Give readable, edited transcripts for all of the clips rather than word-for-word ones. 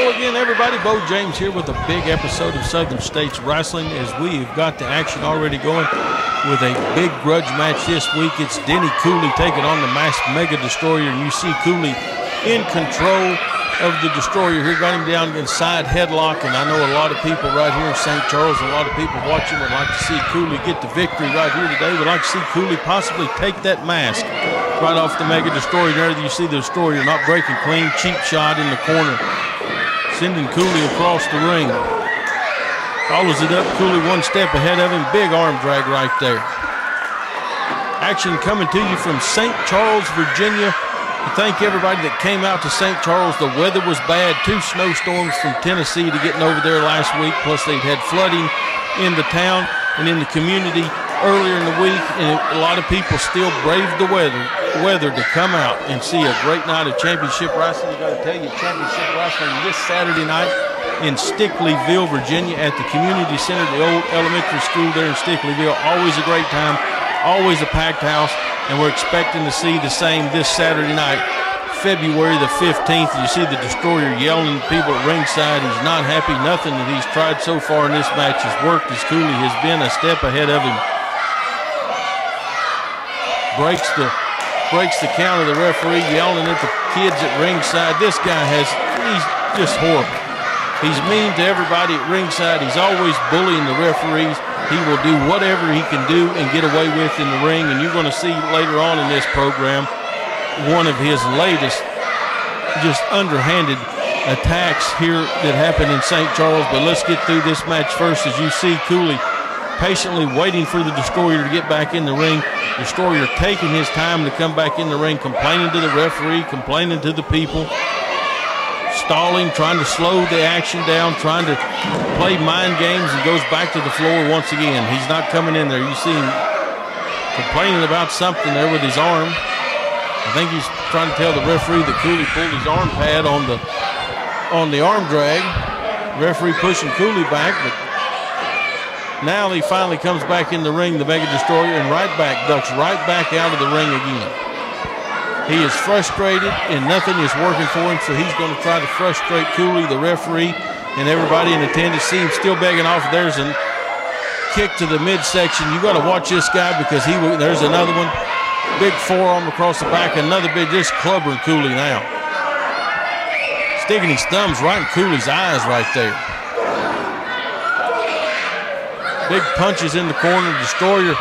Hello again, everybody. Bo James here with a big episode of Southern States Wrestling as we have got the action already going with a big grudge match this week. It's Denny Cooley taking on the masked Mega Destroyer, and you see Cooley in control of the Destroyer here. Got him down inside headlock, and I know a lot of people right here in St. Charles, a lot of people watching would like to see Cooley get the victory right here today. Would like to see Cooley possibly take that mask right off the Mega Destroyer. There you see the Destroyer not breaking clean. Cheap shot in the corner, sending Cooley across the ring. Follows it up, Cooley one step ahead of him. Big arm drag right there. Action coming to you from St. Charles, Virginia. Thank everybody that came out to St. Charles. The weather was bad. 2 snowstorms from Tennessee to getting over there last week. Plus they'd had flooding in the town and in the community earlier in the week. And a lot of people still braved the weather to come out and see a great night of championship wrestling. I got to tell you, championship wrestling this Saturday night in Stickleyville, Virginia at the community center, the old elementary school there in Stickleyville. Always a great time, always a packed house. And we're expecting to see the same this Saturday night, February the 15th. You see the Destroyer yelling at people at ringside. He's not happy. Nothing that he's tried so far in this match has worked, as Cooley has been a step ahead of him. Breaks the count of the referee, yelling at the kids at ringside. This guy he's just horrible. He's mean to everybody at ringside. He's always bullying the referees. He will do whatever he can do and get away with in the ring. And you're going to see later on in this program one of his latest just underhanded attacks here that happened in St. Charles. But let's get through this match first, as you see Cooley patiently waiting for the Destroyer to get back in the ring. Destroyer taking his time to come back in the ring, complaining to the referee, complaining to the people, stalling, trying to slow the action down, trying to play mind games, and goes back to the floor once again. He's not coming in there. You see him complaining about something there with his arm. I think he's trying to tell the referee that Cooley pulled his arm pad on the arm drag. Referee pushing Cooley back, but now he finally comes back in the ring, the Mega Destroyer, and ducks right back out of the ring again. He is frustrated and nothing is working for him, so he's going to try to frustrate Cooley, the referee, and everybody in attendance. See him still begging off. There's a kick to the midsection. You got to watch this guy, because there's another one. Big forearm across the back. Another big, just clubbering Cooley now. Sticking his thumbs right in Cooley's eyes right there. Big punches in the corner. Destroyer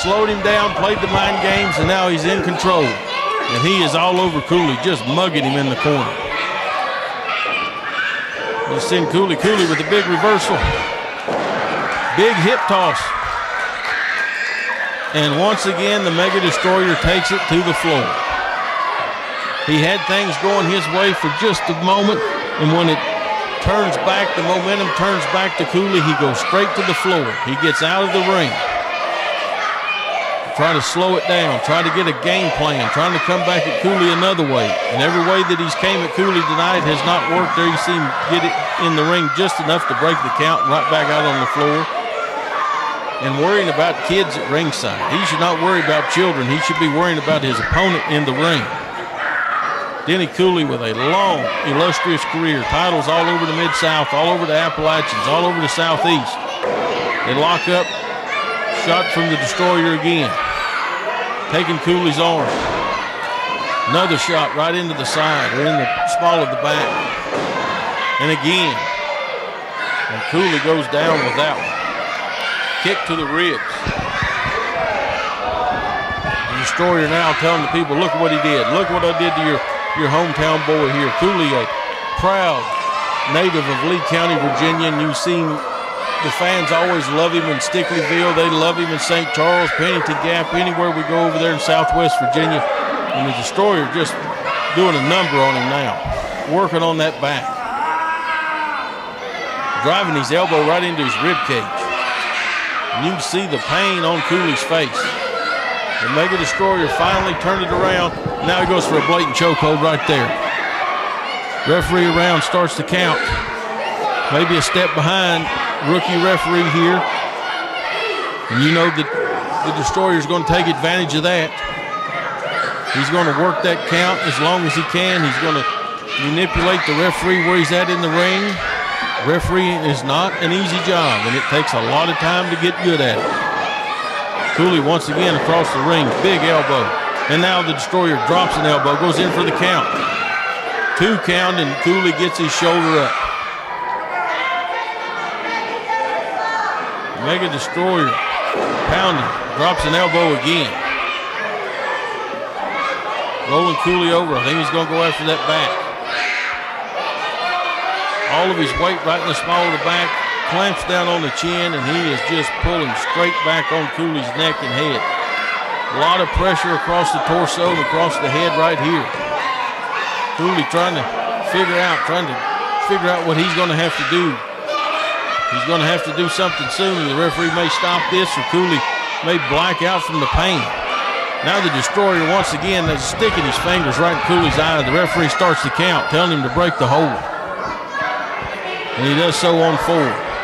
slowed him down, played the mind games, and now he's in control. And he is all over Cooley, just mugging him in the corner. You send Cooley with a big reversal. Big hip toss. And once again, the Mega Destroyer takes it to the floor. He had things going his way for just a moment, and when it turns back, the momentum turns back to Cooley, he goes straight to the floor. He gets out of the ring. Try to slow it down, try to get a game plan, trying to come back at Cooley another way. And every way that he's came at Cooley tonight has not worked. There you see him get it in the ring just enough to break the count, right back out on the floor. And worrying about kids at ringside. He should not worry about children. He should be worrying about his opponent in the ring. Denny Cooley with a long, illustrious career. Titles all over the Mid-South, all over the Appalachians, all over the Southeast. They lock up. Shot from the Destroyer again. Taking Cooley's arm. Another shot right into the side, or in the small of the back. And again. And Cooley goes down with that one. Kick to the ribs. The Destroyer now telling the people, look what he did. Look what I did to your hometown boy here. Cooley, a proud native of Lee County, Virginia, and you see him. The fans always love him in Stickleyville. They love him in St. Charles, Pennington Gap, anywhere we go over there in Southwest Virginia. And the Destroyer just doing a number on him now, working on that back. Driving his elbow right into his rib cage. And you can see the pain on Cooley's face. The Mega Destroyer finally turned it around. Now he goes for a blatant chokehold right there. Referee around, starts to count. Maybe a step behind rookie referee here. And you know that the Destroyer's going to take advantage of that. He's going to work that count as long as he can. He's going to manipulate the referee where he's at in the ring. Refereeing is not an easy job, and it takes a lot of time to get good at it. Cooley once again across the ring, big elbow. And now the Destroyer drops an elbow, goes in for the count. 2 count, and Cooley gets his shoulder up. Mega Destroyer pounding, drops an elbow again. Rolling Cooley over. I think he's going to go after that back. All of his weight right in the small of the back, clamps down on the chin, and he is just pulling straight back on Cooley's neck and head. A lot of pressure across the torso and across the head right here. Cooley trying to figure out what he's going to have to do. He's going to have to do something soon. The referee may stop this, or Cooley may black out from the pain. Now the Destroyer once again is sticking his fingers right in Cooley's eye. The referee starts the count, telling him to break the hold. And he does so on 4.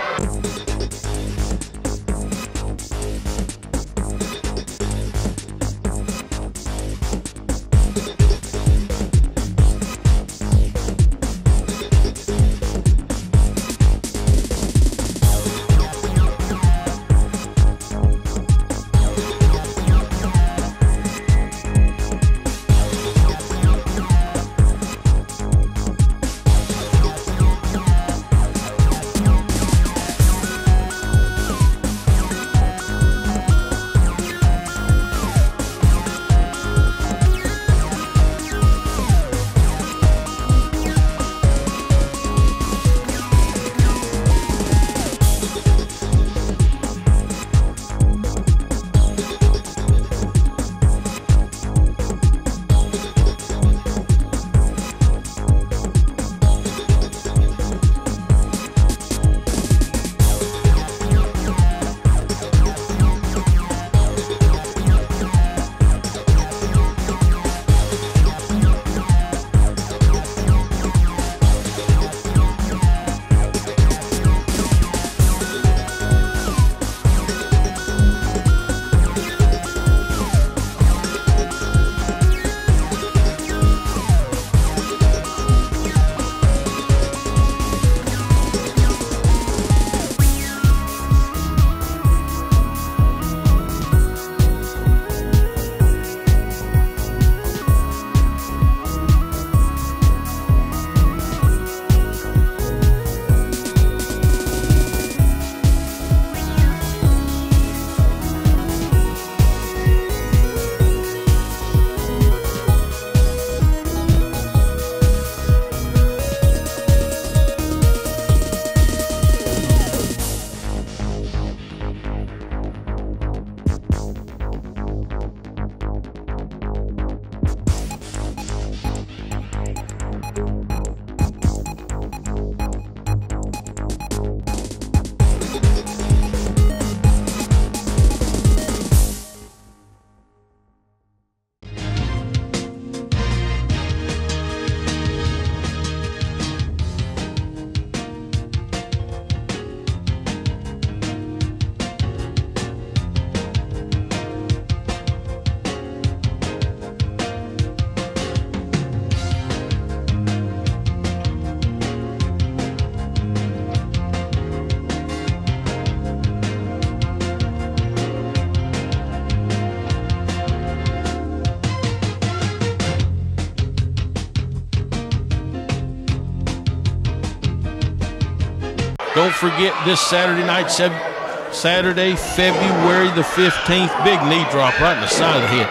Don't forget this Saturday night, Saturday, February the 15th, big knee drop right in the side of the head.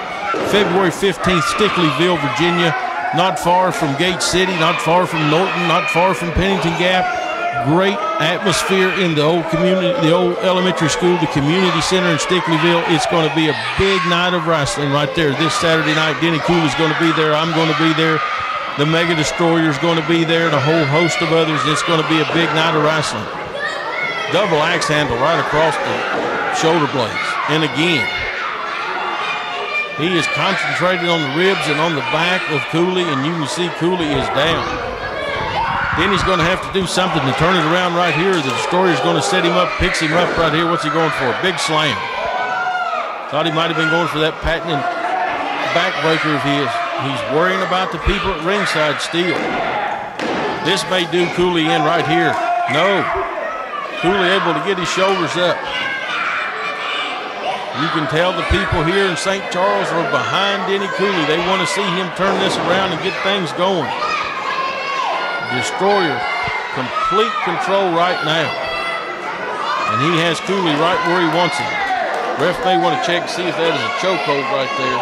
February 15th, Stickleyville, Virginia, not far from Gate City, not far from Norton, not far from Pennington Gap. Great atmosphere in the old community, the old elementary school, the community center in Stickleyville. It's going to be a big night of wrestling right there this Saturday night. Denny Cooley's going to be there. I'm going to be there. The Mega Destroyer's going to be there, and a whole host of others. It's going to be a big night of wrestling. Double axe handle right across the shoulder blades. And again, he is concentrated on the ribs and on the back of Cooley, and you can see Cooley is down. Then he's going to have to do something to turn it around right here. The Destroyer's going to set him up, picks him up right here. What's he going for? Big slam. Thought he might have been going for that patented backbreaker of his. He's worrying about the people at ringside still. This may do Cooley in right here. No. Cooley able to get his shoulders up. You can tell the people here in St. Charles are behind Denny Cooley. They want to see him turn this around and get things going. Destroyer, complete control right now. And he has Cooley right where he wants him. Ref may want to check to see if that is a chokehold right there.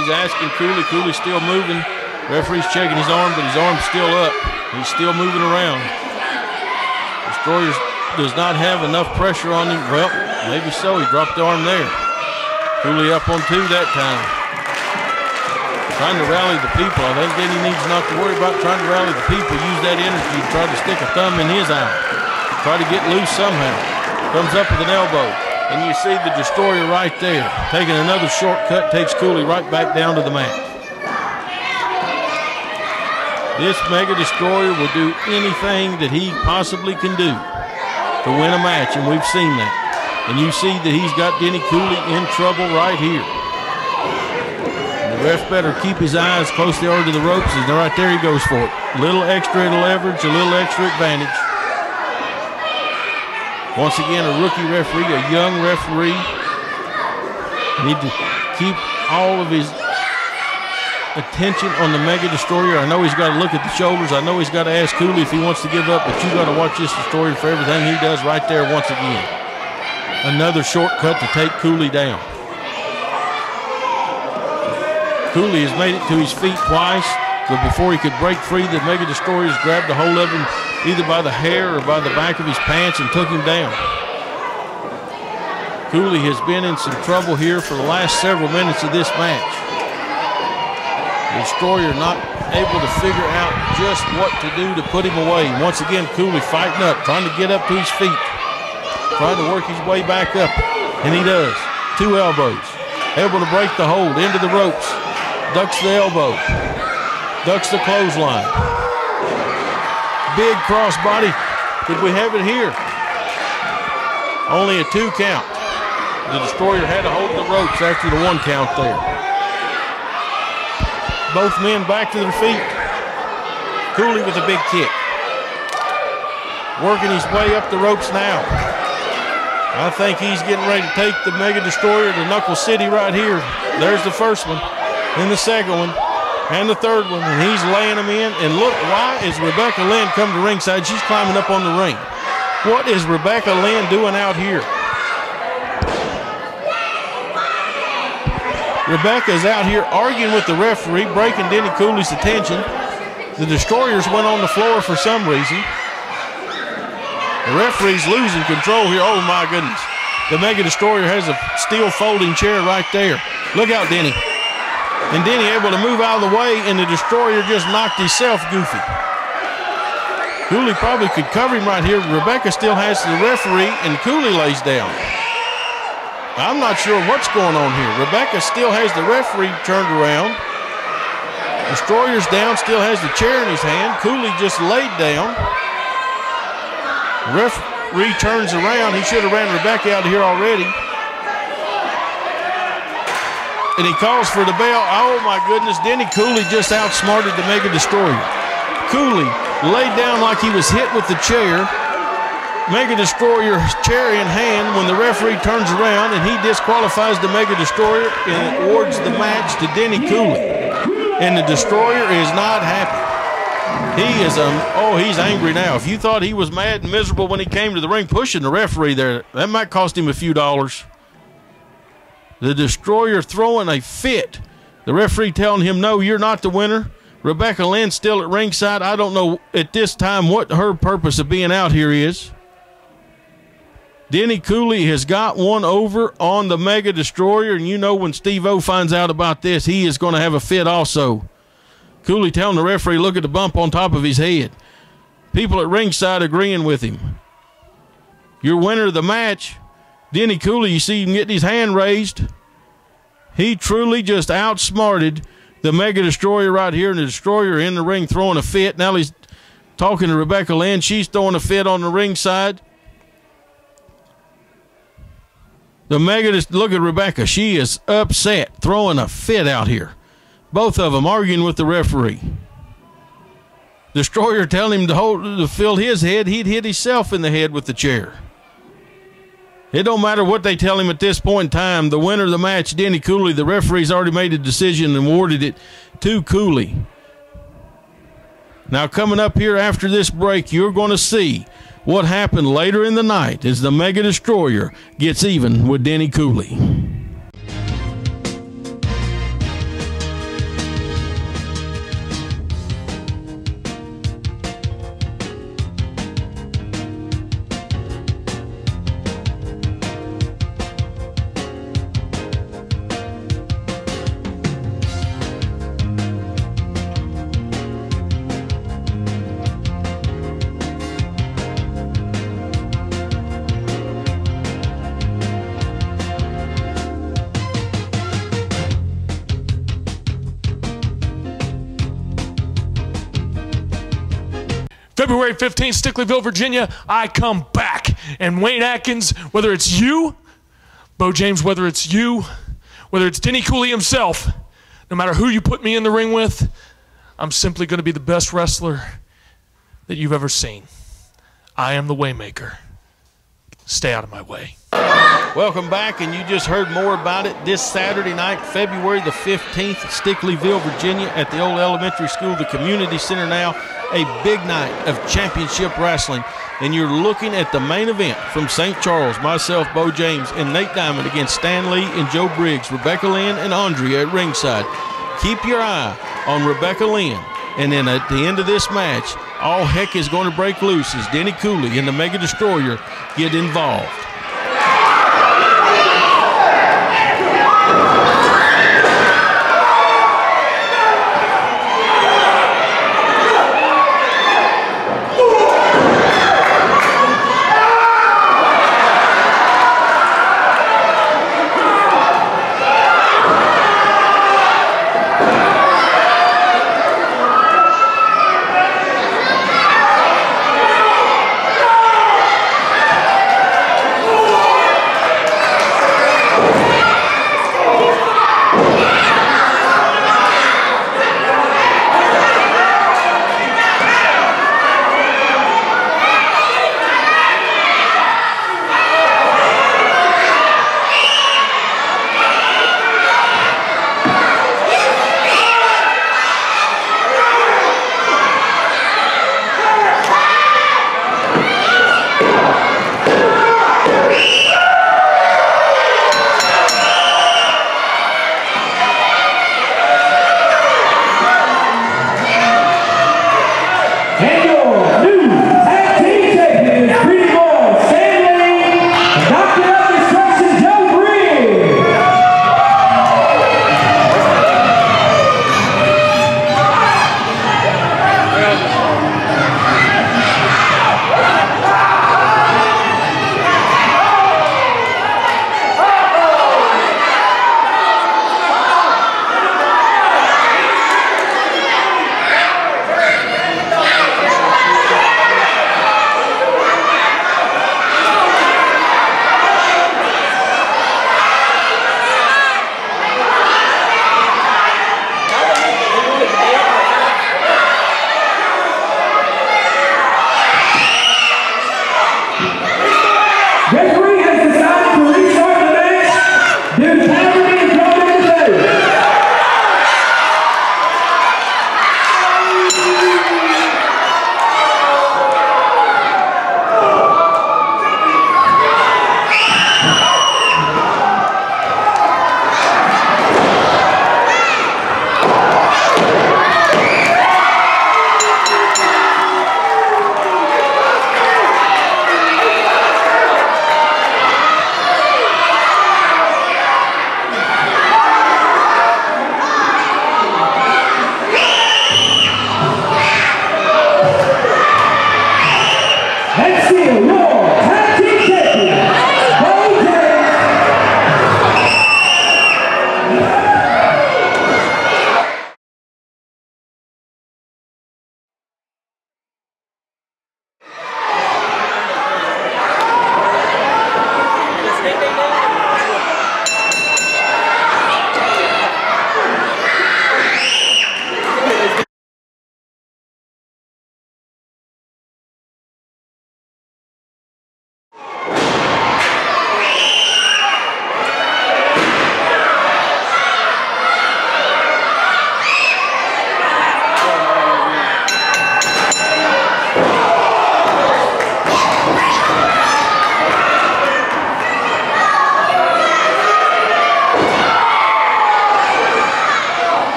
He's asking Cooley. Cooley's still moving. Referee's checking his arm, but his arm's still up. He's still moving around. Destroyer does not have enough pressure on him. Well, maybe so. He dropped the arm there. Cooley up on 2 that time. Trying to rally the people. I think Denny needs not to worry about trying to rally the people. Use that energy to try to stick a thumb in his eye. Try to get loose somehow. Comes up with an elbow. And you see the Destroyer right there. Taking another shortcut, takes Cooley right back down to the mat. This Mega Destroyer will do anything that he possibly can do to win a match, and we've seen that. And you see that he's got Denny Cooley in trouble right here. And the ref better keep his eyes close to the ropes, and right there he goes for it. A little extra leverage, a little extra advantage. Once again, a rookie referee, a young referee. Need to keep all of his attention on the Mega Destroyer. I know he's got to look at the shoulders. I know he's got to ask Cooley if he wants to give up, but you got to watch this Destroyer for everything he does right there once again. Another shortcut to take Cooley down. Cooley has made it to his feet twice, but before he could break free, the Mega Destroyers grabbed a hold of him either by the hair or by the back of his pants and took him down. Cooley has been in some trouble here for the last several minutes of this match. The Destroyer not able to figure out just what to do to put him away. Once again, Cooley fighting up, trying to get up to his feet, trying to work his way back up, and he does. 2 elbows, able to break the hold into the ropes, ducks the elbow, ducks the clothesline. Big crossbody. Could we have it here? Only a 2 count. The Destroyer had to hold the ropes after the 1 count there. Both men back to their feet. Cooley with a big kick. Working his way up the ropes now. I think he's getting ready to take the Mega Destroyer to Knuckle City right here. There's the first one, and the second one, and the third one, and he's laying them in. And look, why is Rebecca Lynn come to ringside? She's climbing up on the ring. What is Rebecca Lynn doing out here? Rebecca's out here arguing with the referee, breaking Denny Cooley's attention. The Destroyers went on the floor for some reason. The referee's losing control here. Oh, my goodness. The Mega Destroyer has a steel folding chair right there. Look out, Denny. And Denny able to move out of the way, and the Destroyer just knocked himself goofy. Cooley probably could cover him right here. Rebecca still has the referee, and Cooley lays down. I'm not sure what's going on here. Rebecca still has the referee turned around. Destroyer's down, still has the chair in his hand. Cooley just laid down. The referee turns around. He should have ran Rebecca out of here already. And he calls for the bell. Oh, my goodness. Denny Cooley just outsmarted the Mega Destroyer. Cooley laid down like he was hit with the chair. Mega Destroyer chair in hand when the referee turns around, and he disqualifies the Mega Destroyer and awards the match to Denny Cooley. And the Destroyer is not happy. He is, he's angry now. If you thought he was mad and miserable when he came to the ring pushing the referee there, that might cost him a few dollars. The Destroyer throwing a fit. The referee telling him, no, you're not the winner. Rebecca Lynn still at ringside. I don't know at this time what her purpose of being out here is. Denny Cooley has got one over on the Mega Destroyer, and you know when Steve-O finds out about this, he is going to have a fit also. Cooley telling the referee, look at the bump on top of his head. People at ringside agreeing with him. Your winner of the match, Denny Cooley, you see him getting his hand raised. He truly just outsmarted the Mega Destroyer right here, and the Destroyer in the ring throwing a fit. Now he's talking to Rebecca Lynn. She's throwing a fit on the ringside. The look at Rebecca. She is upset, throwing a fit out here. Both of them arguing with the referee. Destroyer telling him to fill his head, he'd hit himself in the head with the chair. It don't matter what they tell him at this point in time. The winner of the match, Denny Cooley, the referee's already made a decision and awarded it to Cooley. Now coming up here after this break, you're going to see what happened later in the night as the Mega Destroyer gets even with Denny Cooley. February 15th, Stickleyville, Virginia, I come back. And Wayne Atkins, whether it's you, Bo James, whether it's you, whether it's Denny Cooley himself, no matter who you put me in the ring with, I'm simply going to be the best wrestler that you've ever seen. I am the Waymaker. Stay out of my way. Welcome back, and you just heard more about it this Saturday night, February the 15th, Stickleyville, Virginia, at the old elementary school, the community center now. A big night of championship wrestling, and you're looking at the main event from St. Charles. Myself, Bo James, and Nate Diamond against Stan Lee and Joe Briggs, Rebecca Lynn and Andrea at ringside. Keep your eye on Rebecca Lynn, and then at the end of this match, all heck is going to break loose as Denny Cooley and the Mega Destroyer get involved.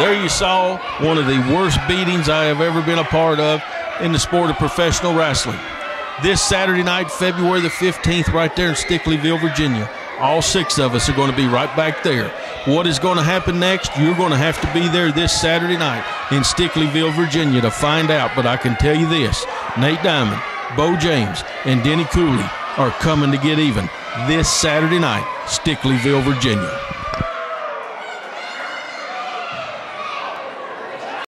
There you saw one of the worst beatings I have ever been a part of in the sport of professional wrestling. This Saturday night, February the 15th, right there in Stickleyville, Virginia. All 6 of us are going to be right back there. What is going to happen next? You're going to have to be there this Saturday night in Stickleyville, Virginia to find out. But I can tell you this, Nate Diamond, Bo James, and Denny Cooley are coming to get even this Saturday night, Stickleyville, Virginia.